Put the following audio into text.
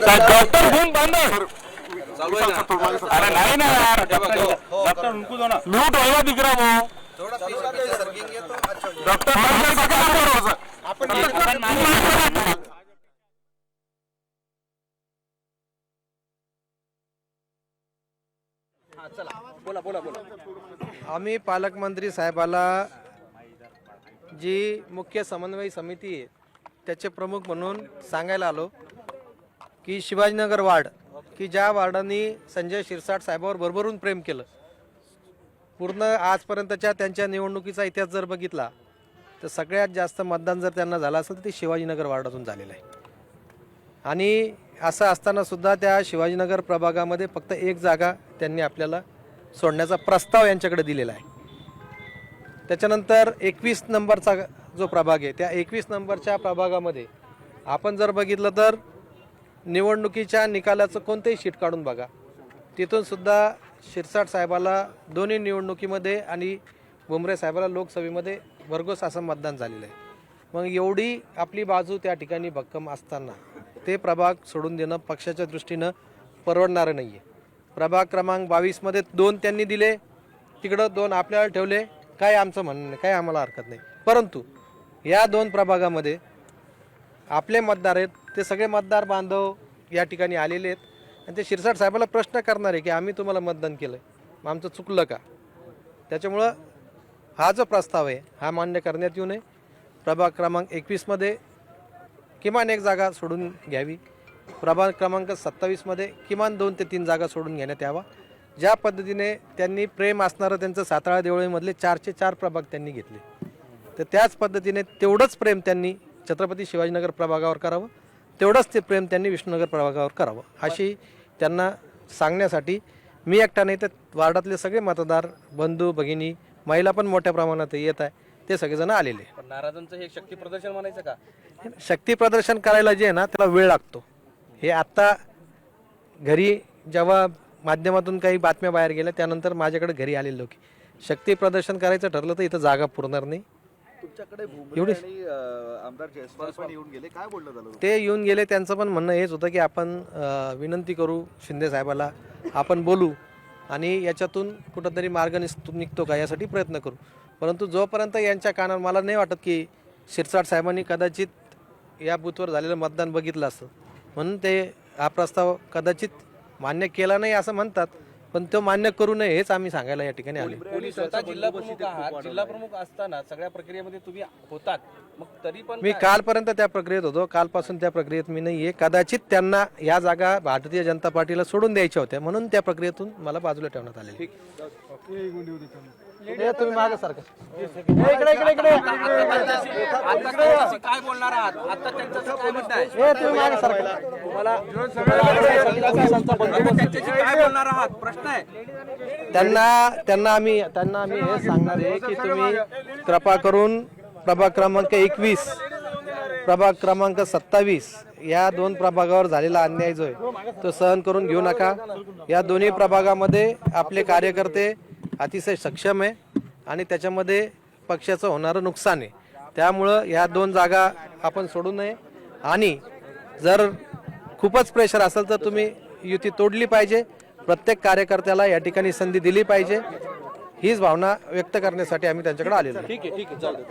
Doctor घेऊन बांधा अरे नाही ना यार डॉक्टर उनको दो ना लूट होगा दिख रहा वो डॉक्टर बोला बोला बोला। आम्ही पालकमंत्री साहेबाला जी मुख्य समन्वय समिती आहे त्याचे प्रमुख म्हणून सांगायला आलो की शिवाजीनगर वार्ड की ज्या वार्डांनी संजय शिरसाट साहेबांवर भरभरून प्रेम केलं, पूर्ण आजपर्यंतच्या त्यांच्या निवडणुकीचा इतिहास जर बघितला तर सगळ्यात जास्त मतदान जर त्यांना झालं असेल तर ते शिवाजीनगर वार्डातून झालेलं आहे। आणि असं असताना सुद्धा त्या शिवाजीनगर प्रभागामध्ये फक्त एक जागा त्यांनी आपल्याला सोडण्याचा प्रस्ताव यांच्याकडे दिलेला आहे। त्याच्यानंतर 21 नंबरचा जो प्रभाग आहे त्या 21 नंबरच्या प्रभागामध्ये आपण जर बघितलं तर निवडणुकीच्या निकालाचं कोणतेही शीट काढून बघा, तिथून सुद्धा शिरसाट साहेबाला दोन्ही निवडणुकीमध्ये आणि भुमरे साहेबाला लोकसभेमध्ये भरघोस असं मतदान झालेलं आहे। मग एवढी आपली बाजू त्या ठिकाणी भक्कम असताना ते प्रभाग सोडून देणं पक्षाच्या दृष्टीनं परवडणारं नाही आहे। प्रभाग क्रमांक 22मध्ये 2 त्यांनी दिले, तिकडं 2 आपल्याला ठेवले, काय आमचं म्हणणं नाही, काय आम्हाला हरकत नाही। परंतु या 2 प्रभागामध्ये आपले मतदार आहेत, ते सगळे मतदार बांधव या ठिकाणी आलेले आहेत आणि ते शिरसाट साहेबाला प्रश्न करणार आहे की आम्ही तुम्हाला मतदान केलं, मग आमचं चुकलं का? त्याच्यामुळं हा जो प्रस्ताव आहे हा मान्य करण्यात येऊ नये। प्रभाग क्रमांक 21मध्ये किमान 1 जागा सोडून घ्यावी, प्रभाग क्रमांक 27मध्ये किमान 2 ते 3 जागा सोडून घेण्यात यावा। ज्या पद्धतीने त्यांनी प्रेम असणारं त्यांचं सातारा देवळीमधले 4चे 4 प्रभाग त्यांनी घेतले, तर त्याच पद्धतीने तेवढंच प्रेम त्यांनी छत्रपती शिवाजीनगर प्रभागावर करावं, तेवढंच ते प्रेम त्यांनी विष्णुनगर प्रभागावर करावं, अशी त्यांना सांगण्यासाठी मी एकटा नाही तर वार्डातले सगळे मतदार बंधू भगिनी महिला पण मोठ्या प्रमाणात येत आहे, ते सगळेजण आलेले। पण नाराजांचं हे शक्ती प्रदर्शन म्हणायचं का? शक्ती प्रदर्शन करायला जे आहे ना त्याला वेळ लागतो। हे आत्ता घरी जेव्हा माध्यमातून काही बातम्या बाहेर गेल्या त्यानंतर माझ्याकडे घरी आलेले लोक शक्ती प्रदर्शन करायचं ठरलं तर इथं जागा पुरणार नाही। तुमच्याकडे भुमरे आणि आमदार जयस्वाल पण येऊन गेले, काय बोलणं झालं? ते येऊन गेले, त्यांचं पण म्हणणं हेच होतं की आपण विनंती करू शिंदे साहेबाला, आपण बोलू आणि याच्यातून कुठंतरी मार्ग निघतो का यासाठी प्रयत्न करू। परंतु जोपर्यंत यांच्या कानावर मला नाही वाटत की शिरसाट साहेबांनी कदाचित या बूथवर झालेलं मतदान बघितलं असतं म्हणून ते हा प्रस्ताव कदाचित मान्य केला नाही असं म्हणतात, पण तो मान्य करू नये हेच आम्ही सांगायला या ठिकाणी आले। पोलीस स्वतः जिल्हा प्रमुख आहात, जिल्हा प्रमुख असताना सगळ्या प्रक्रियेमध्ये तुम्ही होतात, मग तरी पण मी कालपर्यंत त्या प्रक्रियेत होतो, कालपासून त्या प्रक्रियेत मी नाही आहे। कदाचित त्यांना या जागा भारतीय जनता पार्टीला सोडून द्यायच्या होत्या म्हणून त्या प्रक्रियेतून मला बाजूला ठेवण्यात आले। तुम्ही मागे सारखं काय बोलणार आहात? आता त्यांचं काय म्हणणं आहे? तुम्ही मागे सारखं काय बोलणार आहात? प्रश्न आहे त्यांना आम्ही हे सांगणार आहे की तुम्ही कृपा करून प्रभाग क्रमांक 21 प्रभाग क्रमांक 27 या 2 प्रभागावर झालेला अन्याय जो आहे तो सहन करून घेऊ नका। या दोन्ही प्रभागामध्ये आपले कार्यकर्ते अतिशय सक्षम आहे आणि त्याच्यामध्ये पक्षाचं होणारं नुकसान आहे, त्यामुळं या 2 जागा आपण सोडू नये आणि जर खूपच प्रेशर असेल तर तुम्ही युती तोडली पाहिजे, प्रत्येक कार्यकर्त्याला या ठिकाणी संधी दिली पाहिजे, हीच भावना व्यक्त करण्यासाठी आम्ही त्यांच्याकडे आलेलो आहे। ठीक आहे, ठीक आहे, चालेल।